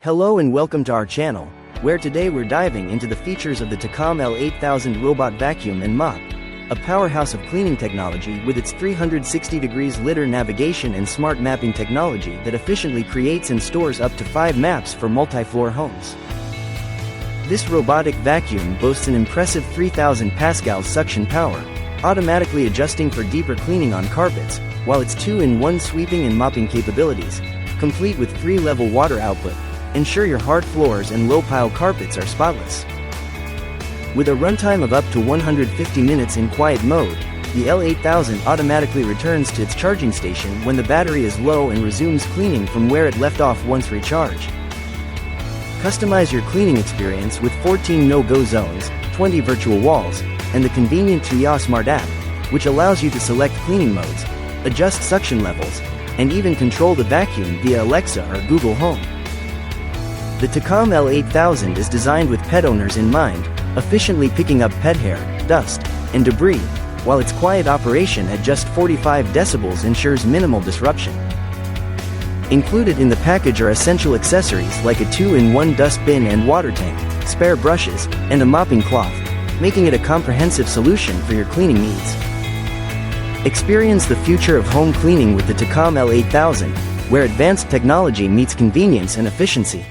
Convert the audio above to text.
Hello and welcome to our channel, where today we're diving into the features of the Tikom L8000 robot vacuum and mop, a powerhouse of cleaning technology with its 360 degrees LiDAR navigation and smart mapping technology that efficiently creates and stores up to 5 maps for multi-floor homes. This robotic vacuum boasts an impressive 3000 pascals suction power, automatically adjusting for deeper cleaning on carpets, while its 2-in-1 sweeping and mopping capabilities, complete with 3-level water output, ensure your hard floors and low-pile carpets are spotless. With a runtime of up to 150 minutes in quiet mode, the L8000 automatically returns to its charging station when the battery is low and resumes cleaning from where it left off once recharged. Customize your cleaning experience with 14 no-go zones, 20 virtual walls, and the convenient Tikom Smart app, which allows you to select cleaning modes, adjust suction levels, and even control the vacuum via Alexa or Google Home. The Tikom L8000 is designed with pet owners in mind, efficiently picking up pet hair, dust, and debris, while its quiet operation at just 45 decibels ensures minimal disruption. Included in the package are essential accessories like a 2-in-1 dustbin and water tank, spare brushes, and a mopping cloth, making it a comprehensive solution for your cleaning needs. Experience the future of home cleaning with the Tikom L8000, where advanced technology meets convenience and efficiency.